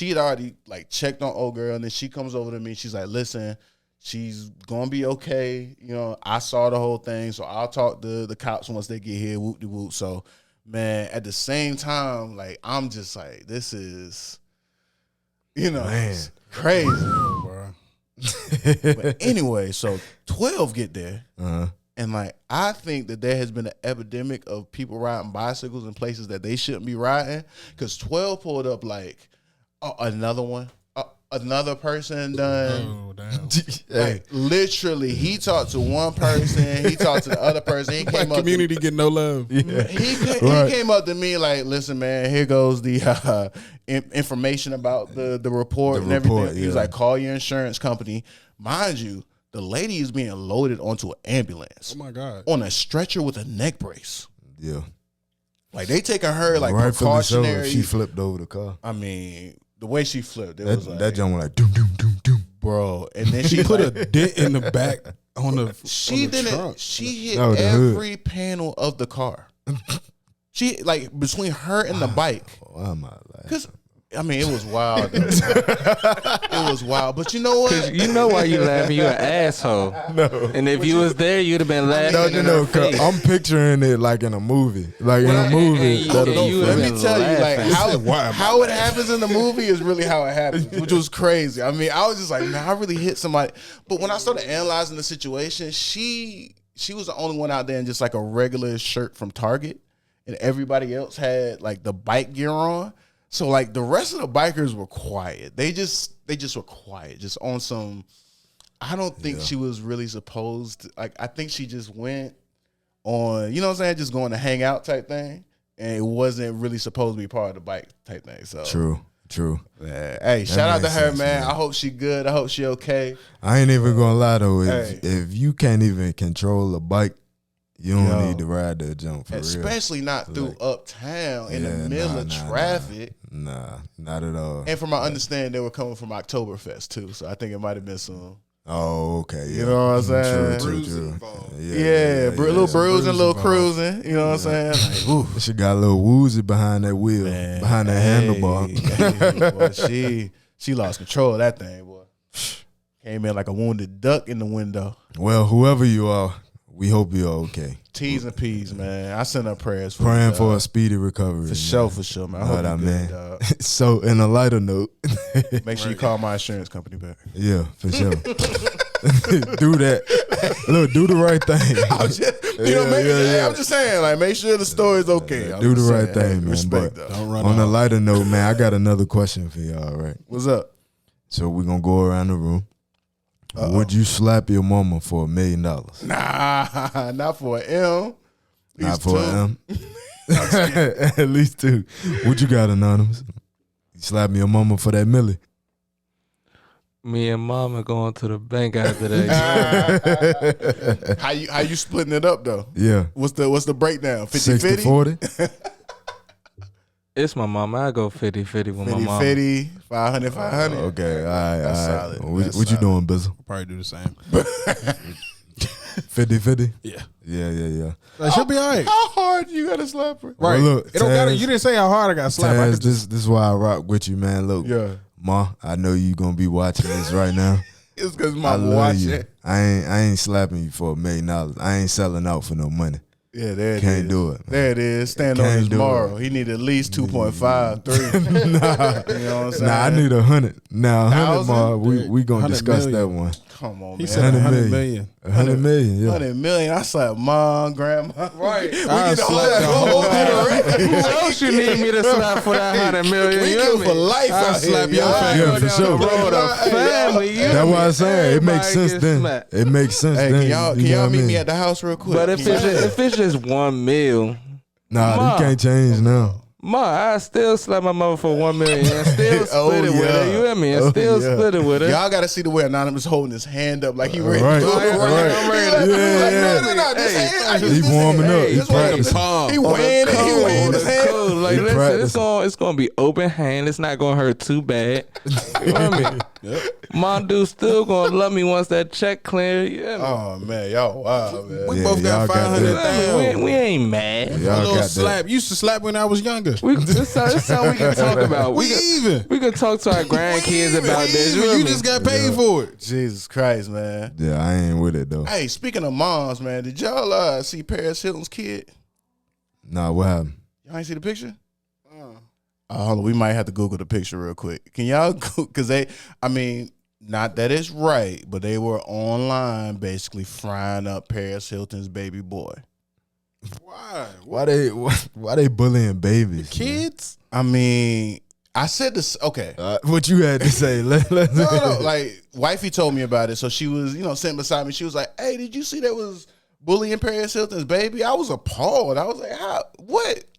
had already like checked on old girl. And then she comes over to me. She's like, listen, she's gonna be okay. You know, I saw the whole thing, so I'll talk to the cops once they get here. Whoop de whoop. So, man, at the same time, like I'm just like, this is, it's crazy, bro. But anyway, so 12 get there, and like I think that there has been an epidemic of people riding bicycles in places that they shouldn't be riding. Because 12 pulled up like another one. Another person done. Oh, damn. Like, literally, he talked to one person. He talked to the other person. He came up. Community get no love. Yeah. He came up to me like, "Listen, man, here goes the information about the report and everything." Yeah. He was like, "Call your insurance company." Mind you, the lady is being loaded onto an ambulance. Oh my God! On a stretcher with a neck brace. Yeah. Like they taking her like rightfully precautionary. So, she flipped over the car. I mean. The way she flipped, it was like that jump was like doom doom doom doom, bro. And then she put a dent in the back on the. She didn't. Trunk. She hit every panel of the car. She like between her and the bike. Why am I laughing? Because I mean, it was wild. It was wild, but you know what? Cause you know why you laughing? You an asshole. No. And if you was there, you'd have been laughing. No. I'm picturing it like in a movie. Like in a movie. Let me tell you, like how it happens in the movie is really how it happens, which was crazy. I mean, I was just like, man, I really hit somebody. But when I started analyzing the situation, she was the only one out there in just like a regular shirt from Target, and everybody else had like the bike gear on. So like the rest of the bikers were quiet. They just were quiet, just on some. I don't think she was really supposed to, like. I think she just went on, you know what I'm saying, just going to hang out type thing, and it wasn't really supposed to be part of the bike type thing. So True. Man, hey, shout out to her, man. I hope she good. I hope she okay. I ain't even gonna lie though. If you can't even control a bike, you don't need to ride that jump for real. Especially not through uptown in the middle of traffic. Nah, not at all. And from my understanding, they were coming from Oktoberfest too, so I think it might have been some. Oh, okay. Yeah. You know what I'm saying? True. Yeah, little bruising, little cruising. You know what I'm saying? Like, ooh. She got a little woozy behind that wheel, behind that handlebar. Boy, she lost control of that thing, boy. Came in like a wounded duck in the window. Well, whoever you are, We hope you're okay. T's and P's, man. I send up prayers for Praying you, for dog. a speedy recovery. For sure, man. I Know hope what I you mean? good, dog. So, in a lighter note, Make sure you call my insurance company back. yeah, for sure. Do that. Look, do the right thing. I'm just saying, like, make sure the story's okay. I'm Do the just right saying, thing, man. Respect, But though. Don't run on a off. lighter note, man, I got another question for y'all, right? What's up? So we're gonna go around the room. Would you slap your mama for $1 million? Nah, not for an M. Not for an M. At least 2. What you got, Anonymous? You slap your mama for that milli? Me and mama going to the bank after that. How you splitting it up though? Yeah. What's the breakdown? 50-50? 60-40? It's my mama. I go 50-50 with my mama. 50-50, 500. Okay, all right. That's all right. solid. What That's you solid. doing, Bizzle? Probably do the same. 50-50? Yeah. Yeah. That should be all right. How hard you gotta slap her? Right. Well, look, it don't gotta, Taz- you didn't say how hard I got slapped. I Taz, could just, this is why I rock with you, man. Look, Yeah. Ma, I know you gonna be watching this right now. It's because I my love watch you. it. I ain't slapping you for $1 million. I ain't selling out for no money. Yeah, there it is. Can't do it, man. There it is. Stand on Can't his do moral. He need at least 2.5, 3. You know what I'm saying? Nah, I need 100. Now 100, 1,000? Ma, we gonna 100 discuss million. that one. Come on, he man. said 100 100 million. million. 100 million, yeah. 100 million. I slap mom, grandma. Right. We I get the slapped the whole Who else you need me to slap for that 100 million? We You good hear for me? life I'll out slap here. your y'all. family. Yeah, for Down sure. the road of family. You That's hear why me? I'm saying it makes Everybody sense get then. smacked. It makes sense Hey, then. can y'all You know what I meet mean? me at the house real quick? But if it's just 1 mil, Nah, Ma. you can't change now. Ma, I still slap my mother for 1 million and still split it with yeah. her. You hear me? And Oh, still yeah. split it with her. Y'all got to see the way Anonymous holding his hand up like he ready. Right, to go. right. I'm ready. Yeah. No, this Hey, hand. He warming up. Hey, He This one- practicing. Palm. He weighing it. He weighing his hand. Cool. Like, He listen, practicing. it's gonna be open hand. It's not gonna hurt too bad. You hear me? My dude still gonna love me once that check clear. You hear me? Oh man, y'all wild, man. We Yeah, both got y'all got 500 that. down. We ain't mad. Y'all A little got that. slap. Used to slap when I was younger. This something we can talk about. We even. We can talk to our grandkids about this. You hear You me? just got paid for it. Jesus Christ, man. Yeah, I ain't with it though. Hey, speaking of moms, man, did y'all see Paris Hilton's kid? Nah, what happened? Y'all ain't see the picture? Hold on, we might have to Google the picture real quick. Can y'all? Because not that it's right, but they were online basically frying up Paris Hilton's baby boy. Why? Why they bullying babies? Kids? I mean, I said this. Okay, What you had to say? no, like wifey told me about it, so she was, sitting beside me. She was like, "Hey, did you see that was bullying Paris Hilton's baby?" I was appalled. I was like,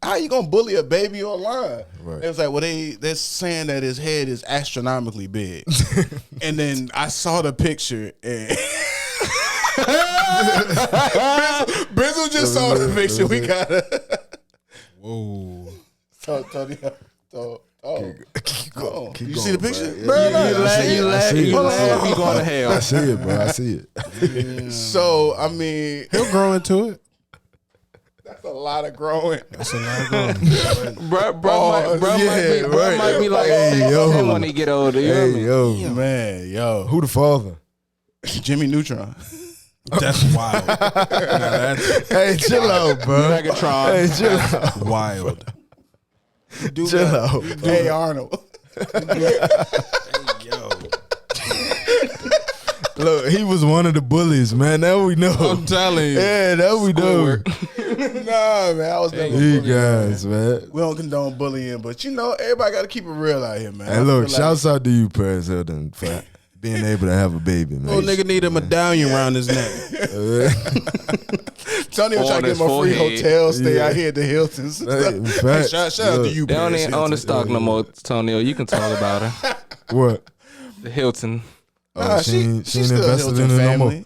How you gonna bully a baby online? Right. It was like, well, they're saying that his head is astronomically big, and then I saw the picture and. Bizzle just saw the picture. We got it. Whoa. You see the picture? You You going to hell. I see it, bro. I see it. So I mean, He'll grow into it. that's a lot of growing. That's a lot of growing. Bro yeah, might be like Hey, 16 yo. when he get older. You hear Hey, me? yo. Man, yo, Who the father? Jimmy Neutron. That's wild. Now that's Hey, chill out, bro. Megatron. Hey, chill out. wild. Chill out. Hey Arnold. Yo. Look, he was one of the bullies, man. That we know. I'm telling you. Yeah, that we know. Nah, man, I was never You bullied. guys, man. We don't condone bullying, but everybody got to keep it real out here, man. Hey, look, shouts out to you, Paris Hilton, for being able to have a baby, man. Little nigga need a medallion around his neck. Tony was trying to get On my his free forehead. hotel stay Yeah. out here at the Hiltons. Hey, facts. Shout out to Look, you, They don't Paris even own the Hilton. stock no more, Tonio. You can talk about her. What? The Hilton. Nah, she ain't she's still invested Hilton in it no family. more.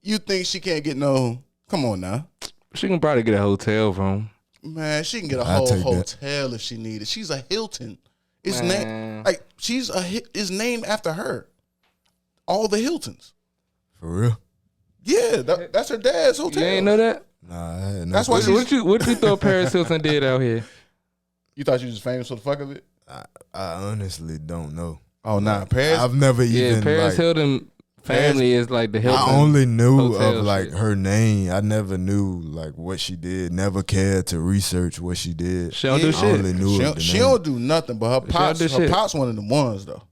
You think she can't get no? Come on now, She can probably get a hotel room. man. She can get a I'll whole take that. hotel if she needed. She's a Hilton. It's Man. named it's named after her. All the Hiltons. For real? Yeah, that's her dad's hotel. You ain't know that? Nah, I had no That's why clue. What you thought Paris Hilton did out here? You thought she was just famous for the fuck of it? I honestly don't know. Oh nah, Paris. I've never Yeah, even Paris like, Hilton Family is like the Hilton. I only knew hotel of like shit. her name. I never knew like what she did. Never cared to research what she did. She don't do I shit. only knew of the She name. don't do nothing, but don't do her shit. pops one of the ones though.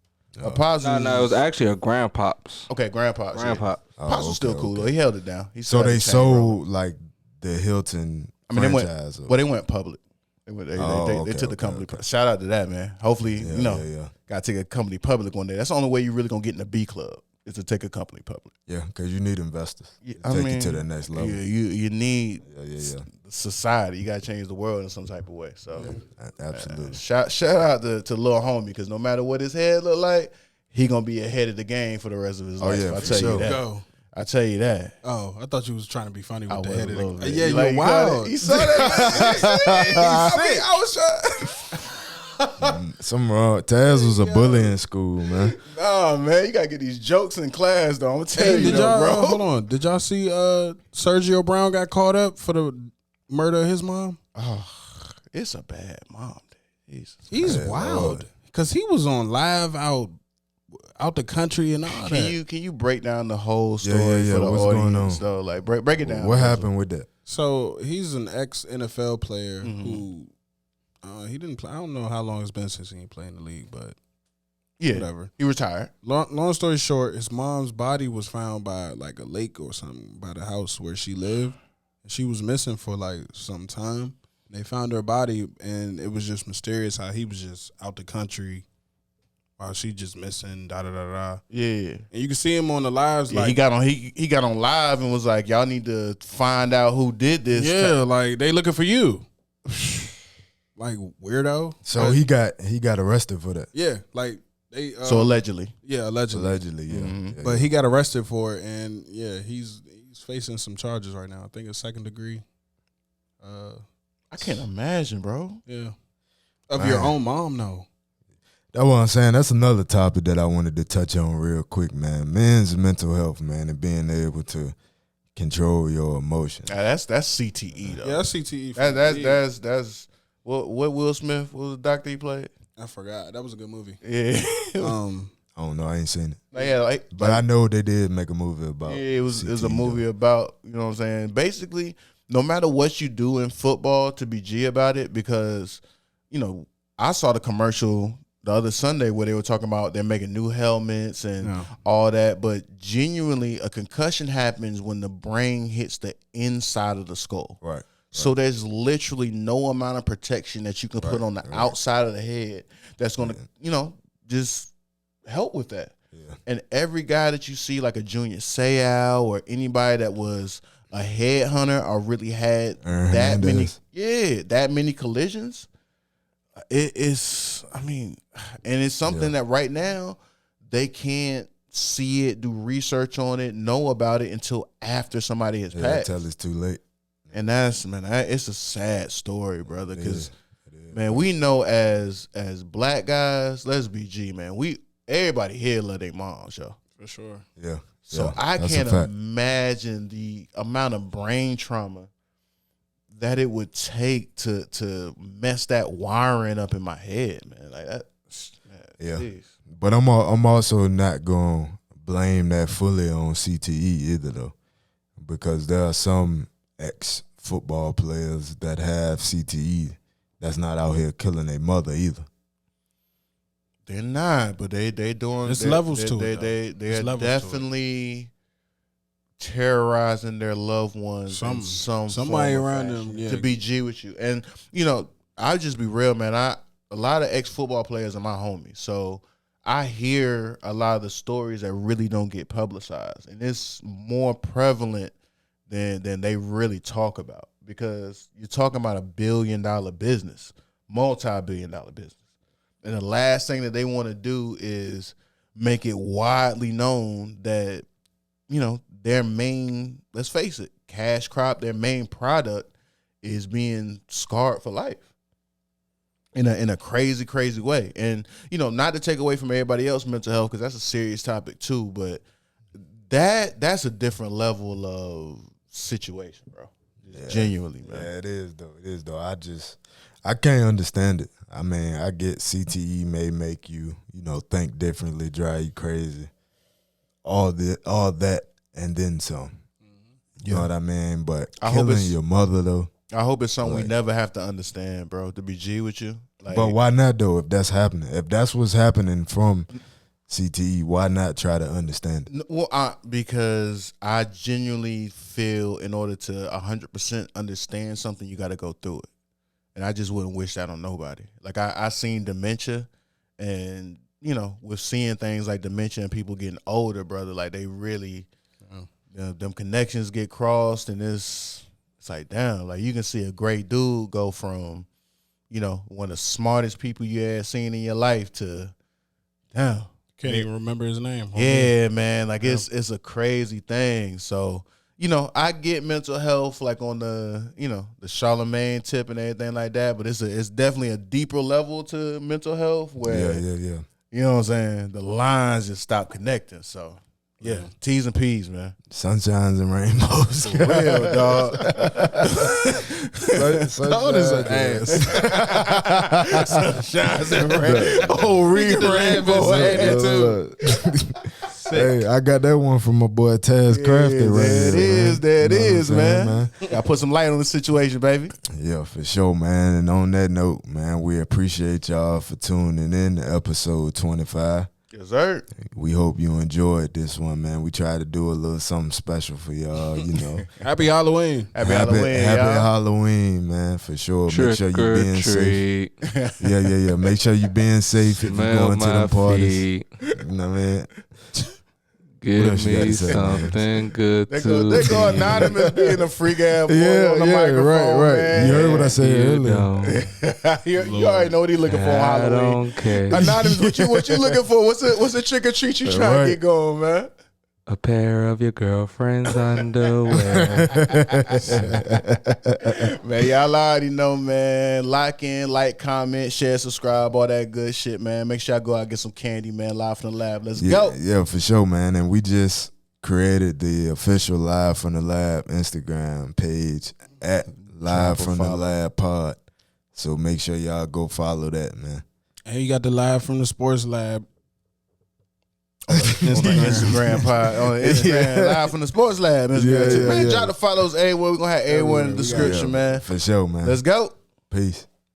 Her pops No, it was actually her grandpops. okay. Grandpa, Grandpa. Pops was still okay, cool okay. though. He held it down. He So still had they the chain rolling. sold like the Hilton I mean, franchise. they went public. They okay, took the okay, company. okay. Shout out to that, man. Hopefully, yeah. got to take a company public one day. That's the only way you really gonna get in the B club is to take a company public. Yeah, because you need investors. Yeah, Take you to the next level. Yeah, you need Yeah. society. You got to change the world in some type of way. So Absolutely. shout out to Lil Homie because no matter what his head look like, he gonna be ahead of the game for the rest of his life. yeah, I for tell you sure. that. Go. I tell you that. Oh, I thought you was trying to be funny with I the was head a of little the. bit. Yeah, Like, you're wild. You saw that? I was trying. Some wrong. Taz was a bully in school, man. Nah, man, you gotta get these jokes in class, though. I'm gonna tell Hey, you, did though, y'all bro. hold on? Did y'all see Sergio Brown got caught up for the murder of his mom? Oh, it's a bad mom. He's wild because he was on live out the country and all that. Can you break down the whole story Yeah. for the What's going audience? on? Though, like break it down. What happened with that? So he's an ex NFL player who he didn't play. I don't know how long it's been since he ain't played in the league, but Yeah, whatever. he retired. Long story short, his mom's body was found by like a lake or something by the house where she lived. She was missing for like some time. They found her body, and it was just mysterious how he was just out the country while she just missing. Da da da da. Yeah. And you can see him on the lives. Yeah, like he got on live and was like, "Y'all need to find out who did this." yeah, like they looking for you. Like weirdo. So he got arrested for that. Yeah, like they. So allegedly, yeah, allegedly. Allegedly, yeah. But he got arrested for it, and yeah, he's facing some charges right now. I think it's second degree. I can't imagine, bro. Yeah, of your own mom, no. That's what I'm saying. That's another topic that I wanted to touch on real quick, man. Men's mental health, man, and being able to control your emotions. Now, that's CTE though. Yeah, that's CTE. For That's what Will Smith, what was the doctor he played? I forgot. That was a good movie. Yeah, I don't know. I ain't seen it. yeah, like But I know they did make a movie about it was a CTE, movie though. about, you know what I'm saying? Basically, no matter what you do in football, to be G about it, because, you know, I saw the commercial the other Sunday where they were talking about they're making new helmets and all that, but genuinely a concussion happens when the brain hits the inside of the skull. Right. So there's literally no amount of protection that you can put on the outside of the head that's going to, you know, just help with that. Yeah. And every guy that you see, like a Junior Seau or anybody that was a headhunter or really had that many collisions, it is, I mean, and it's something that right now they can't see it, do research on it, know about it until after somebody has passed. Until it's too late. And that's, man, it's a sad story, brother. Because, man, we know as black guys, let's be G, man. Everybody here love their moms, yo. For sure. Yeah. So I can't imagine the amount of brain trauma that it would take to mess that wiring up in my head, man. Like that. Man, geez. But I'm also not going to blame that fully on CTE either, though, because there are some ex-football players that have CTE that's not out here killing their mother either. They're not, but they doing. There's levels to it. They're definitely terrorizing their loved ones. Somebody around them to be G with you, and you know, I'll just be real, man. A lot of ex-football players are my homies, so I hear a lot of the stories that really don't get publicized, and it's more prevalent than they really talk about, because you're talking about $1 billion business, multi-billion-dollar business. And the last thing that they want to do is make it widely known that, you know, their main, let's face it, cash crop, their main product is being scarred for life in a crazy, crazy way. And, you know, not to take away from everybody else's mental health, because that's a serious topic too, but that's a different level of situation, bro. Genuinely, man. Yeah, it is though. I can't understand it. I mean, I get CTE may make you, you know, think differently, drive you crazy. all that and then some. You know what I mean? But I hope killing it's- your mother though. I hope it's something we Like- never have to understand, bro. To be G with you, like, But why not though? If that's happening, if that's what's happening from CTE, why not try to understand it? Well, because I genuinely feel in order to 100% understand something, you got to go through it, and I just wouldn't wish that on nobody. Like I seen dementia, and with seeing things like dementia and people getting older, brother, like they really, them connections get crossed, and it's like, damn, like you can see a great dude go from, one of the smartest people you had seen in your life to, damn. Can't even remember his name. Yeah, man. Like it's a crazy thing. So, I get mental health like on the, the Charlemagne tip and everything like that, but it's definitely a deeper level to mental health where Yeah. you know what I'm saying, the lines just stop connecting. So yeah, T's and P's, man. Sunshines and rainbows. For real, dog. Stone is an ass. Sunshines and rain. Oh, rainbow attitude. Hey, I got that one from my boy Taz Crafty right here. There it is, what I'm saying, man. Gotta put some light on the situation, baby. Yeah, for sure, man. And on that note, man, we appreciate y'all for tuning in to episode 25. Yes, sir. We hope you enjoyed this one, man. We tried to do a little something special for y'all, Happy Halloween. Happy Halloween, Happy y'all. Halloween, man, for sure. Make sure you Trick or being safe. treat. Yeah. Make sure you being safe if you Smell going to my them parties. feet. You know what I mean? What Give else you gotta me say, man? something good They to go eat. anonymous being a freak ass boy on the microphone, right. man. You heard what I said You earlier. don't. you already know what he looking for on I Halloween. don't care. Anonymous, what you looking for? What's the trick or treat you trying to Right. get going, man? A pair of your girlfriend's underwear. Man, y'all already know, man. Lock in, like, comment, share, subscribe, all that good shit, man. Make sure I go out and get some candy, man. Live from the lab. Let's go. Yeah, for sure, man. And we just created the official Live from the Lab Instagram page at Live from the Lab Pod. So make sure y'all go follow that, man. And you got the Live from the Sports Lab. On the Instagram pod, on the Instagram, live from the sports lab. Man, drop the follows everywhere. We're gonna have everywhere in the description, man. For sure, man. Let's go. Peace.